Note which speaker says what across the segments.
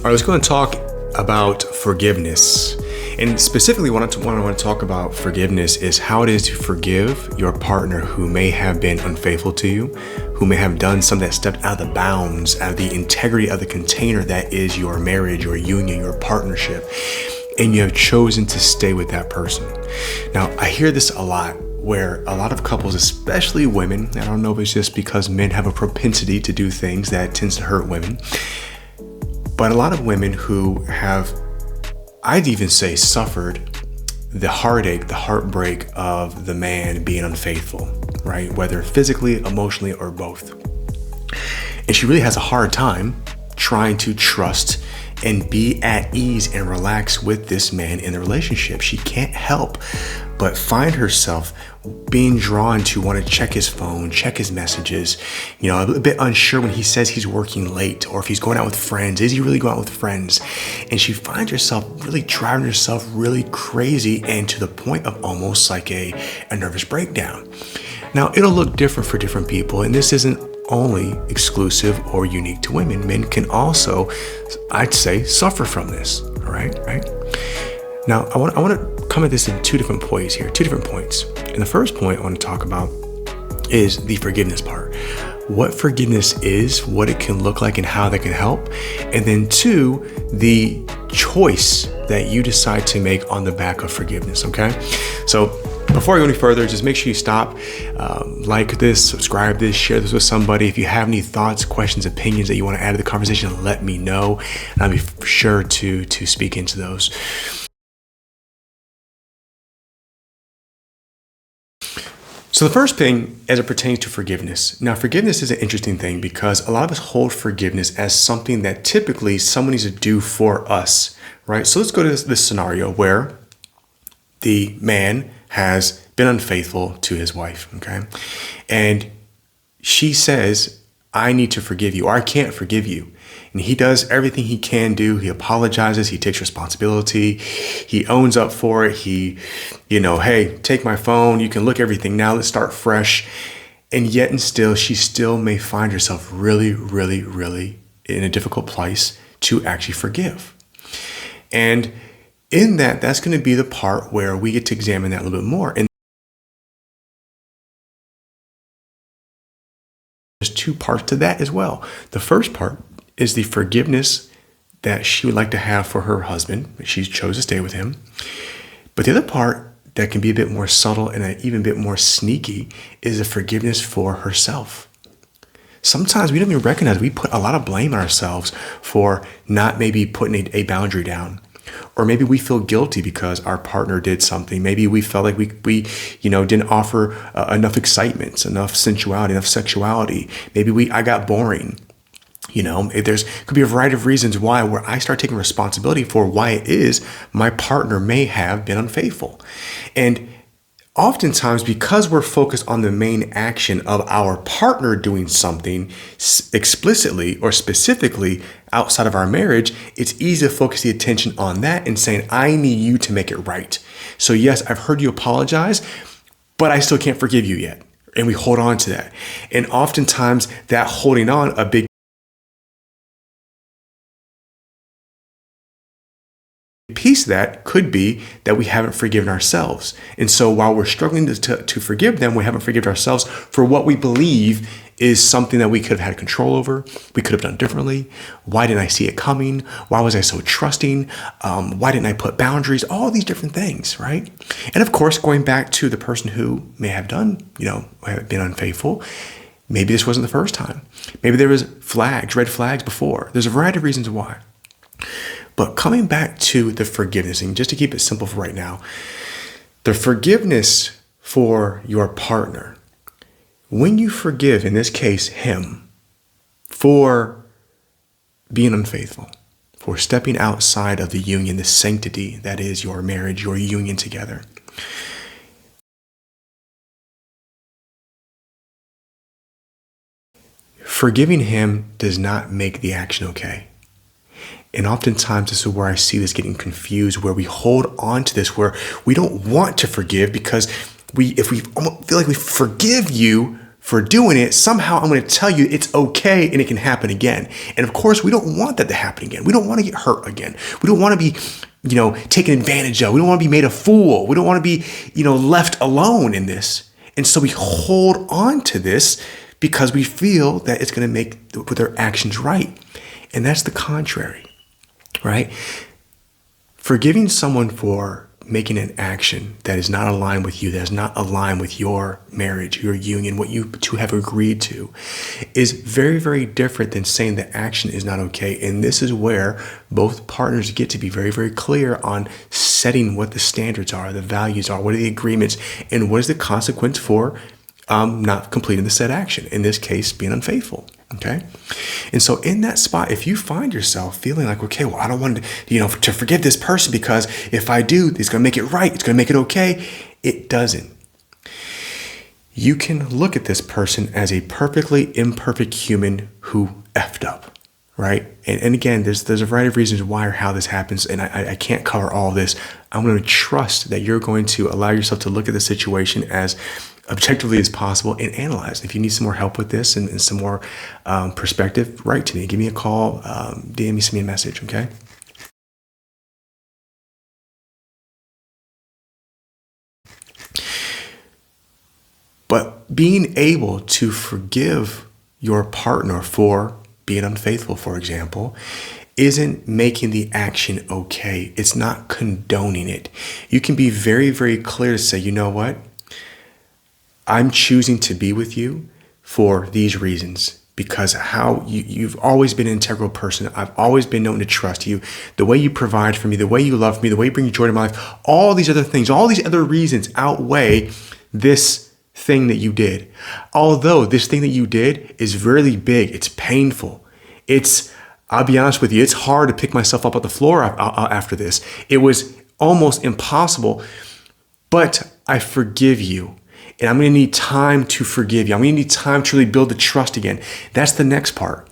Speaker 1: right, let's go and talk about forgiveness. And specifically, what I want to talk about forgiveness is how it is to forgive your partner who may have been unfaithful to you, who may have done something that stepped out of the bounds, out of the integrity of the container that is your marriage, your union, your partnership, and you have chosen to stay with that person. Now, I hear this a lot, where a lot of couples, especially women, I don't know if it's just because men have a propensity to do things that tends to hurt women, but a lot of women who have, I'd even say, suffered the heartache, the heartbreak of the man being unfaithful, right? Whether physically, emotionally, or both. And she really has a hard time trying to trust and be at ease and relax with this man in the relationship. She can't help but find herself being drawn to want to check his phone, check his messages, a bit unsure when he says he's working late or if he's going out with friends. Is he really going out with friends? And she finds herself really driving herself really crazy and to the point of almost like a nervous breakdown. Now, it'll look different for different people, and this isn't only exclusive or unique to women. Men can also, I'd say, suffer from this. All right. Now, I want to come at this in two different points. And the first point I want to talk about is the forgiveness part. What forgiveness is, what it can look like, and how that can help. And then two, the choice that you decide to make on the back of forgiveness. Okay. So before I go any further, just make sure you stop, like this, subscribe this, share this with somebody. If you have any thoughts, questions, opinions that you want to add to the conversation, let me know, and I'll be sure to speak into those. So the first thing as it pertains to forgiveness. Now, forgiveness is an interesting thing because a lot of us hold forgiveness as something that typically someone needs to do for us, right? So let's go to this scenario where the man has been unfaithful to his wife, okay? And she says, I need to forgive you, or I can't forgive you. And he does everything he can do. He apologizes. He takes responsibility. He owns up for it. He, hey, take my phone. You can look everything now. Let's start fresh. And yet and still, she still may find herself really, really, really in a difficult place to actually forgive. And in that's going to be the part where we get to examine that a little bit more. And there's two parts to that as well. The first part is the forgiveness that she would like to have for her husband. She chose to stay with him. But the other part that can be a bit more subtle and even a bit more sneaky is a forgiveness for herself. Sometimes we don't even recognize we put a lot of blame on ourselves for not maybe putting a boundary down. Or maybe we feel guilty because our partner did something. Maybe we felt like we didn't offer enough excitement, enough sensuality, enough sexuality. Maybe I got boring. Could be a variety of reasons why, where I start taking responsibility for why it is my partner may have been unfaithful. And oftentimes, because we're focused on the main action of our partner doing something explicitly or specifically outside of our marriage, it's easy to focus the attention on that and saying, I need you to make it right. So yes, I've heard you apologize, but I still can't forgive you yet. And we hold on to that. And oftentimes that holding on, a big piece of that could be that we haven't forgiven ourselves. And so while we're struggling to forgive them, we haven't forgiven ourselves for what we believe is something that we could have had control over. We could have done differently. Why didn't I see it coming? Why was I so trusting? Why didn't I put boundaries? All these different things, right? And of course, going back to the person who may have done, been unfaithful, maybe this wasn't the first time. Maybe there was red flags before. There's a variety of reasons why. But coming back to the forgiveness, and just to keep it simple for right now, the forgiveness for your partner, when you forgive, in this case, him, for being unfaithful, for stepping outside of the union, the sanctity that is your marriage, your union together, forgiving him does not make the action okay. And oftentimes this is where I see this getting confused, where we hold on to this, where we don't want to forgive because if we feel like we forgive you for doing it, somehow I'm going to tell you it's okay and it can happen again. And of course, we don't want that to happen again. We don't want to get hurt again. We don't want to be, taken advantage of. We don't want to be made a fool. We don't want to be, left alone in this. And so we hold on to this because we feel that it's going to make their actions right. And that's the contrary, right? Forgiving someone for making an action that is not aligned with you, that is not aligned with your marriage, your union, what you two have agreed to, is very, very different than saying the action is not okay. And this is where both partners get to be very, very clear on setting what the standards are, the values are, what are the agreements, and what is the consequence for not completing the said action. In this case, being unfaithful. Okay. And so in that spot, if you find yourself feeling like, okay, well, I don't want to forgive this person because if I do, it's going to make it right. It's going to make it okay. It doesn't. You can look at this person as a perfectly imperfect human who effed up. Right. And again, there's a variety of reasons why or how this happens. And I can't cover all of this. I'm going to trust that you're going to allow yourself to look at the situation as objectively as possible and analyze. If you need some more help with this and some more perspective, write to me. Give me a call, DM me, send me a message, okay? But being able to forgive your partner for being unfaithful, for example, isn't making the action okay. It's not condoning it. You can be very, very clear to say, you know what? I'm choosing to be with you for these reasons because how you've always been an integral person. I've always been known to trust you. The way you provide for me, the way you love me, the way you bring joy to my life, all these other things, all these other reasons outweigh this thing that you did. Although this thing that you did is really big, it's painful. I'll be honest with you, it's hard to pick myself up off the floor after this. It was almost impossible, but I forgive you. And I'm going to need time to forgive you. I'm going to need time to really build the trust again. That's the next part.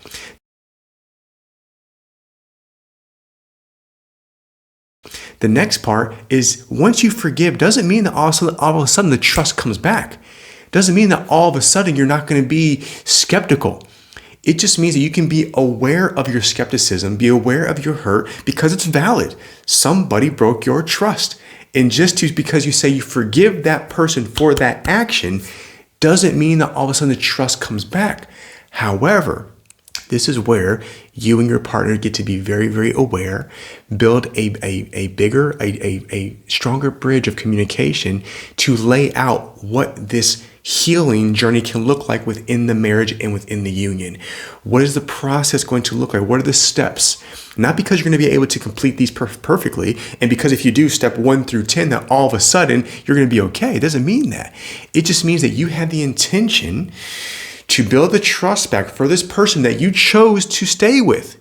Speaker 1: The next part is once you forgive, doesn't mean that all of a sudden the trust comes back. Doesn't mean that all of a sudden you're not going to be skeptical. It just means that you can be aware of your skepticism, be aware of your hurt because it's valid. Somebody broke your trust. And because you say you forgive that person for that action doesn't mean that all of a sudden the trust comes back. However, this is where you and your partner get to be very, very aware, build a bigger, a stronger bridge of communication to lay out what this healing journey can look like within the marriage and within the union. What is the process going to look like? What are the steps? Not because you're going to be able to complete these perfectly, and because if you do step 1 through 10, that all of a sudden you're going to be okay. It doesn't mean that. It just means that you had the intention to build the trust back for this person that you chose to stay with.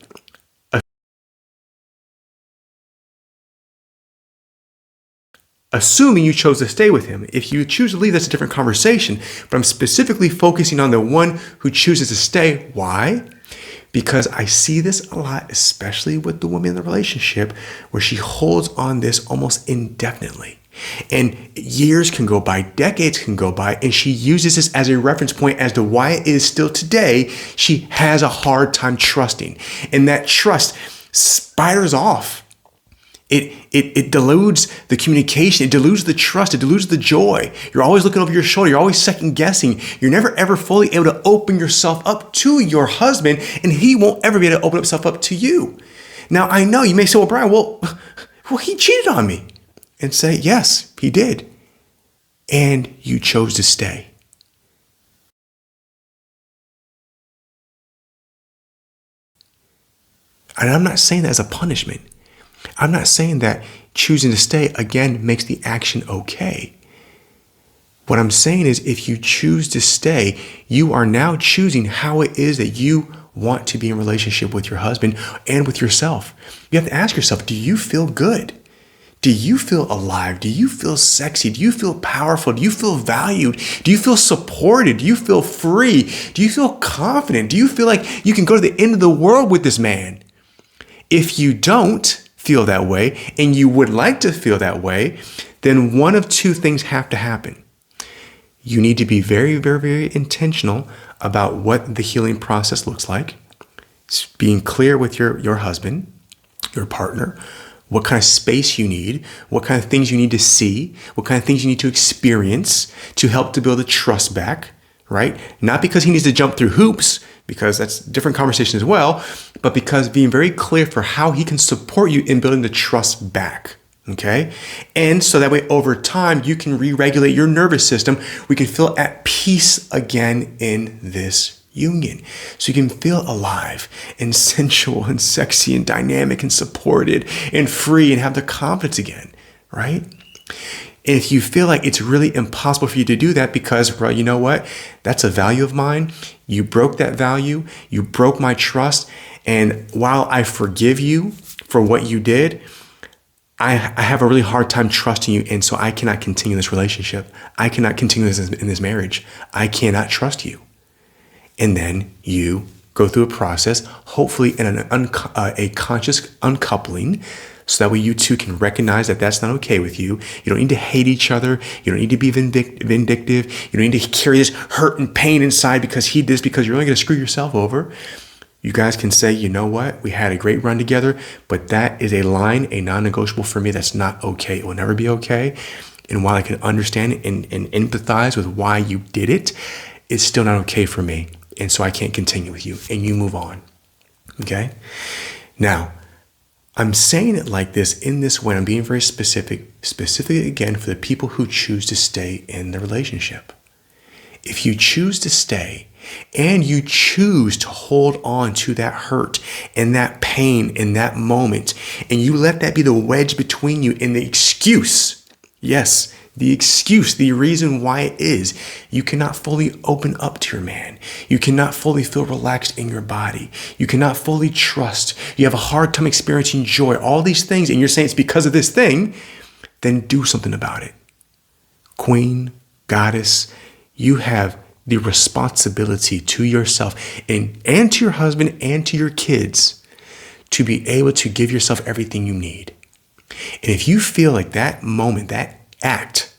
Speaker 1: Assuming you chose to stay with him. If you choose to leave, that's a different conversation. But I'm specifically focusing on the one who chooses to stay. Why? Because I see this a lot, especially with the woman in the relationship, where she holds on this almost indefinitely. And years can go by, decades can go by, and she uses this as a reference point as to why it is still today she has a hard time trusting. And that trust spiders off. It deludes the communication. It deludes the trust. It deludes the joy. You're always looking over your shoulder. You're always second guessing. You're never ever fully able to open yourself up to your husband, and he won't ever be able to open himself up to you. Now, I know you may say, well, Brian, well, he cheated on me. And say, yes, he did. And you chose to stay. And I'm not saying that as a punishment. I'm not saying that choosing to stay, again, makes the action okay. What I'm saying is if you choose to stay, you are now choosing how it is that you want to be in relationship with your husband and with yourself. You have to ask yourself, do you feel good? Do you feel alive? Do you feel sexy? Do you feel powerful? Do you feel valued? Do you feel supported? Do you feel free? Do you feel confident? Do you feel like you can go to the end of the world with this man? If you don't feel that way and you would like to feel that way, then one of two things have to happen. You need to be very, very, very intentional about what the healing process looks like. Being clear with your husband, your partner, what kind of space you need, what kind of things you need to see, what kind of things you need to experience to help to build the trust back, right? Not because he needs to jump through hoops, because that's a different conversation as well, but because being very clear for how he can support you in building the trust back. Okay. And so that way, over time, you can re-regulate your nervous system. We can feel at peace again in this union. So you can feel alive and sensual and sexy and dynamic and supported and free and have the confidence again. Right. And if you feel like it's really impossible for you to do that because, well, you know what? That's a value of mine. You broke that value. You broke my trust. And while I forgive you for what you did, I have a really hard time trusting you, and so I cannot continue this relationship. I cannot continue this in this marriage. I cannot trust you. And then you go through a process, hopefully in a conscious uncoupling, so that way you two can recognize that that's not okay with you. You don't need to hate each other. You don't need to be vindictive. You don't need to carry this hurt and pain inside because he did this, because you're only going to screw yourself over. You guys can say, you know what? We had a great run together, but that is a line, a non-negotiable for me. That's not okay. It will never be okay. And while I can understand and empathize with why you did it, it's still not okay for me. And so I can't continue with you, and you move on. Okay? Now, I'm saying it like this in this way. I'm being very specifically again for the people who choose to stay in the relationship. If you choose to stay, and you choose to hold on to that hurt and that pain in that moment, and you let that be the wedge between you and the excuse. Yes, the excuse, the reason why it is you cannot fully open up to your man. You cannot fully feel relaxed in your body. You cannot fully trust. You have a hard time experiencing joy, all these things, and you're saying it's because of this thing, then do something about it. Queen, goddess, you have the responsibility to yourself and to your husband and to your kids to be able to give yourself everything you need. And if you feel like that moment, that act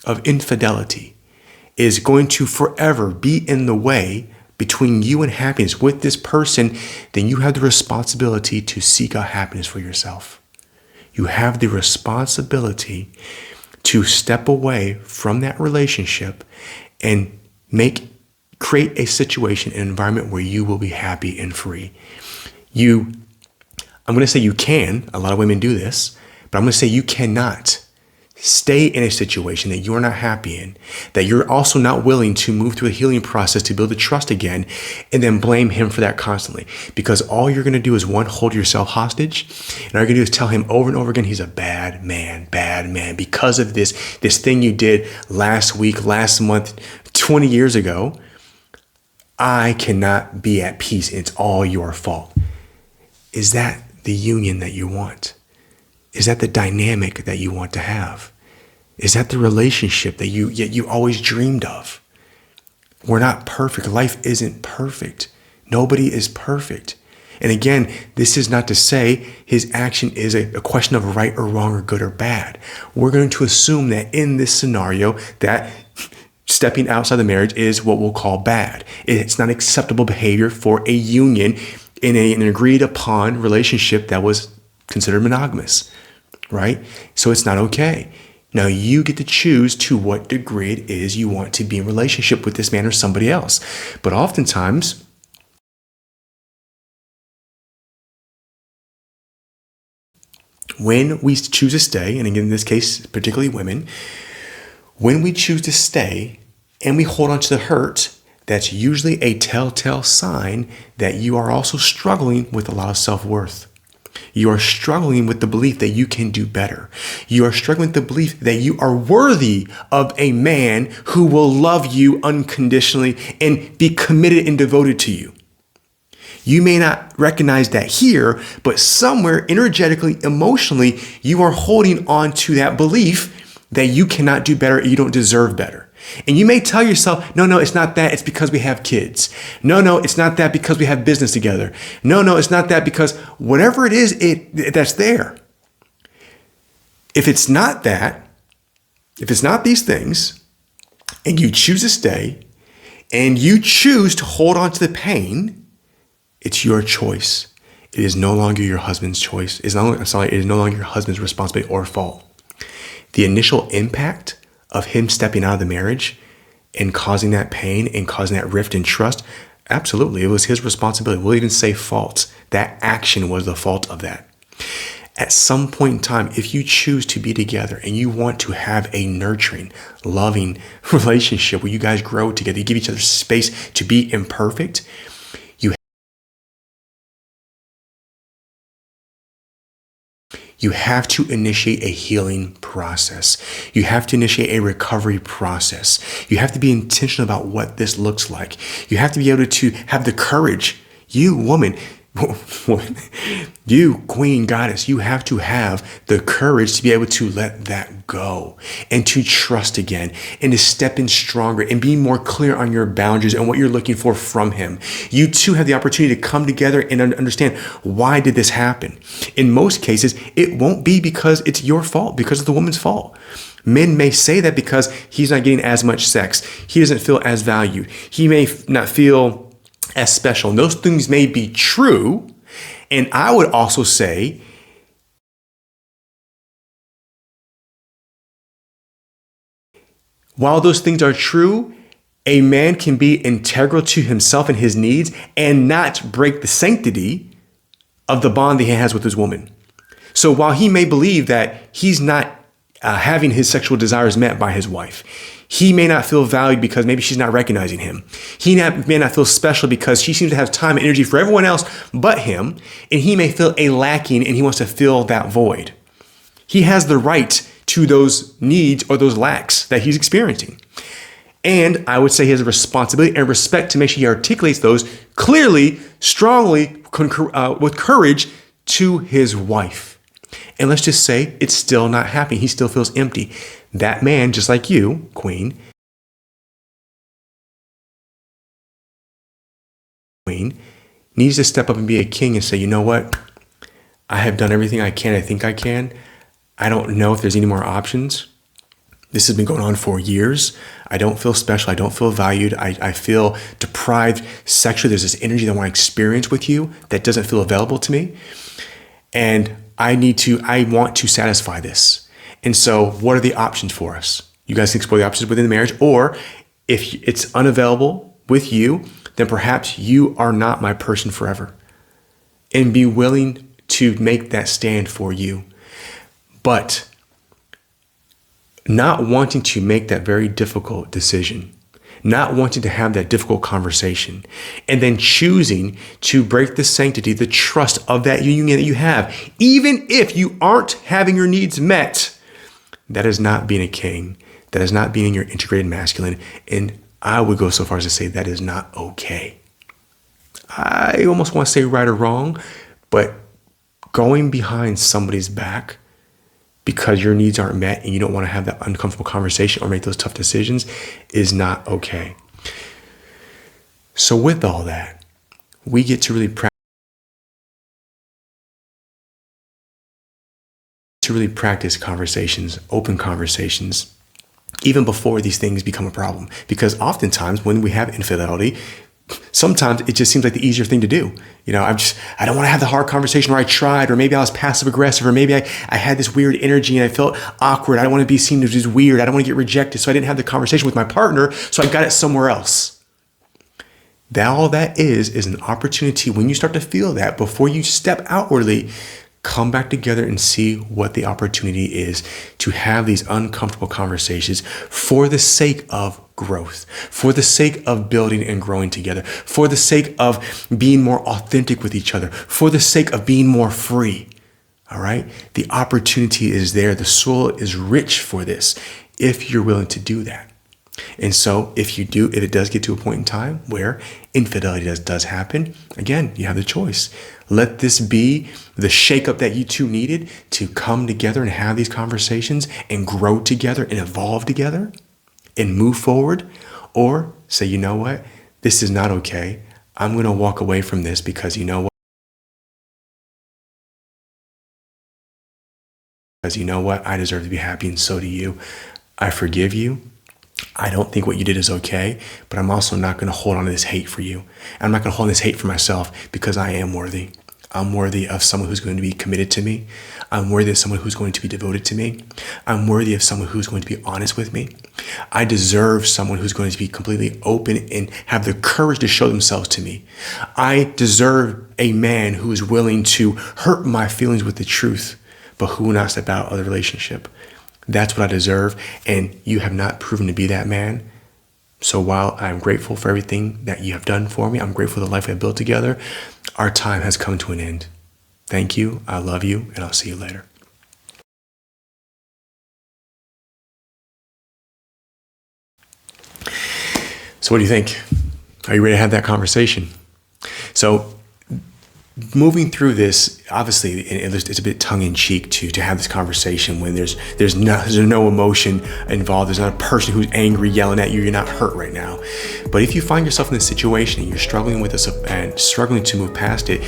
Speaker 1: of infidelity is going to forever be in the way between you and happiness with this person, then you have the responsibility to seek out happiness for yourself. You have the responsibility to step away from that relationship and create a situation, an environment where you will be happy and free. I'm going to say you can. A lot of women do this, but I'm going to say you cannot stay in a situation that you're not happy in, that you're also not willing to move through a healing process to build the trust again, and then blame him for that constantly. Because all you're going to do is, one, hold yourself hostage, and all you're going to do is tell him over and over again, he's a bad man, because of this thing you did last week, last month, 20 years ago. I cannot be at peace. It's all your fault. Is that the union that you want? Is that the dynamic that you want to have? Is that the relationship that you always dreamed of? We're not perfect. Life isn't perfect. Nobody is perfect. And again, this is not to say his action is a question of right or wrong or good or bad. We're going to assume that in this scenario that stepping outside the marriage is what we'll call bad. It's not acceptable behavior for a union in an agreed upon relationship that was considered monogamous, right? So it's not okay. Now you get to choose to what degree it is you want to be in relationship with this man or somebody else. But oftentimes, when we choose to stay, and again, in this case, particularly women, when we choose to stay and we hold on to the hurt, that's usually a telltale sign that you are also struggling with a lot of self-worth. You are struggling with the belief that you can do better. You are struggling with the belief that you are worthy of a man who will love you unconditionally and be committed and devoted to you. You may not recognize that here, but somewhere energetically, emotionally, you are holding on to that belief that you cannot do better, you don't deserve better. And you may tell yourself, no, it's not that. It's because we have kids. No, it's not that because we have business together. No, it's not that because whatever it is, that's there. If it's not that, if it's not these things, and you choose to stay, and you choose to hold on to the pain, it's your choice. It is no longer your husband's choice. It is no longer your husband's responsibility or fault. The initial impact of him stepping out of the marriage and causing that pain and causing that rift in trust, absolutely, it was his responsibility. We'll even say fault. That action was the fault of that. At some point in time, if you choose to be together and you want to have a nurturing, loving relationship where you guys grow together, you give each other space to be imperfect, you have to initiate a healing process. You have to initiate a recovery process. You have to be intentional about what this looks like. You have to be able to have the courage. You, woman, you, queen, goddess, you have to have the courage to be able to let that go and to trust again and to step in stronger and be more clear on your boundaries and what you're looking for from him. You too have the opportunity to come together and understand, why did this happen? In most cases, it won't be because it's your fault, because of the woman's fault. Men may say that because he's not getting as much sex. He doesn't feel as valued. He may not feel as special. And those things may be true. And I would also say, while those things are true, a man can be integral to himself and his needs and not break the sanctity of the bond that he has with his woman. So while he may believe that he's not having his sexual desires met by his wife, he may not feel valued because maybe she's not recognizing him. He may not feel special because she seems to have time and energy for everyone else but him, and he may feel a lacking and he wants to fill that void. He has the right to those needs or those lacks that he's experiencing. And I would say he has a responsibility and respect to make sure he articulates those clearly, strongly, with courage to his wife. And let's just say it's still not happening. He still feels empty. That man, just like you, queen, needs to step up and be a king and say, you know what? I have done everything I can. I think I can. I don't know if there's any more options. This has been going on for years. I don't feel special. I don't feel valued. I feel deprived sexually. There's this energy that I want to experience with you that doesn't feel available to me. And I want to satisfy this. And so what are the options for us? You guys can explore the options within the marriage, or if it's unavailable with you, then perhaps you are not my person forever, and be willing to make that stand for you. But not wanting to make that very difficult decision, not wanting to have that difficult conversation, and then choosing to break the sanctity, the trust of that union that you have, even if you aren't having your needs met, that is not being a king. That is not being your integrated masculine. And I would go so far as to say that is not okay. I almost want to say right or wrong, but going behind somebody's back because your needs aren't met and you don't want to have that uncomfortable conversation or make those tough decisions is not okay. So with all that, we get to really practice conversations, open conversations, even before these things become a problem. Because oftentimes when we have infidelity, sometimes it just seems like the easier thing to do. You know, I don't want to have the hard conversation where I tried, or maybe I was passive aggressive, or maybe I had this weird energy and I felt awkward. I don't want to be seen as weird. I don't want to get rejected. So I didn't have the conversation with my partner. So I got it somewhere else. All that is an opportunity when you start to feel that, before you step outwardly, come back together and see what the opportunity is to have these uncomfortable conversations for the sake of growth, for the sake of building and growing together, for the sake of being more authentic with each other, for the sake of being more free. All right? The opportunity is there. The soil is rich for this if you're willing to do that. And so if it does get to a point in time where infidelity does happen, again, you have the choice. Let this be the shakeup that you two needed to come together and have these conversations and grow together and evolve together and move forward. Or say, you know what? This is not okay. I'm going to walk away from this because you know what? I deserve to be happy, and so do you. I forgive you. I don't think what you did is okay, but I'm also not going to hold on to this hate for you. I'm not going to hold on to this hate for myself because I am worthy. I'm worthy of someone who's going to be committed to me. I'm worthy of someone who's going to be devoted to me. I'm worthy of someone who's going to be honest with me. I deserve someone who's going to be completely open and have the courage to show themselves to me. I deserve a man who is willing to hurt my feelings with the truth, but who will not step out of the relationship. That's what I deserve, and you have not proven to be that man. So while I'm grateful for everything that you have done for me, I'm grateful for the life we have built together, our time has come to an end. Thank you, I love you, and I'll see you later. So what do you think? Are you ready to have that conversation? So moving through this, obviously, it's a bit tongue-in-cheek to have this conversation when there's no emotion involved. There's not a person who's angry yelling at you. You're not hurt right now. But if you find yourself in this situation and you're struggling with this and struggling to move past it,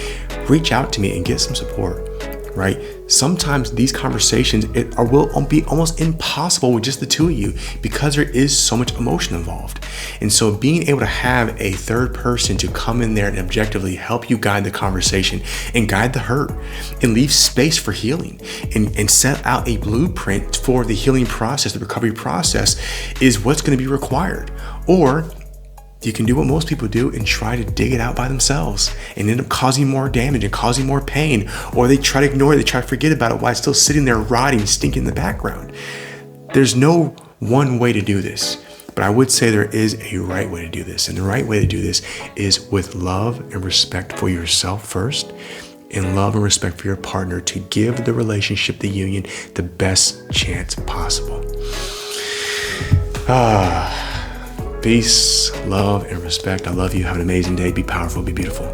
Speaker 1: reach out to me and get some support. Right? Sometimes these conversations will be almost impossible with just the two of you because there is so much emotion involved. And so being able to have a third person to come in there and objectively help you guide the conversation and guide the hurt and leave space for healing and set out a blueprint for the healing process, the recovery process, is what's going to be required. Or you can do what most people do and try to dig it out by themselves and end up causing more damage and causing more pain. Or they try to ignore it, they try to forget about it while it's still sitting there rotting, stinking in the background. There's no one way to do this, but I would say there is a right way to do this. And the right way to do this is with love and respect for yourself first, and love and respect for your partner to give the relationship, the union, the best chance possible. Peace, love, and respect. I love you. Have an amazing day. Be powerful. Be beautiful.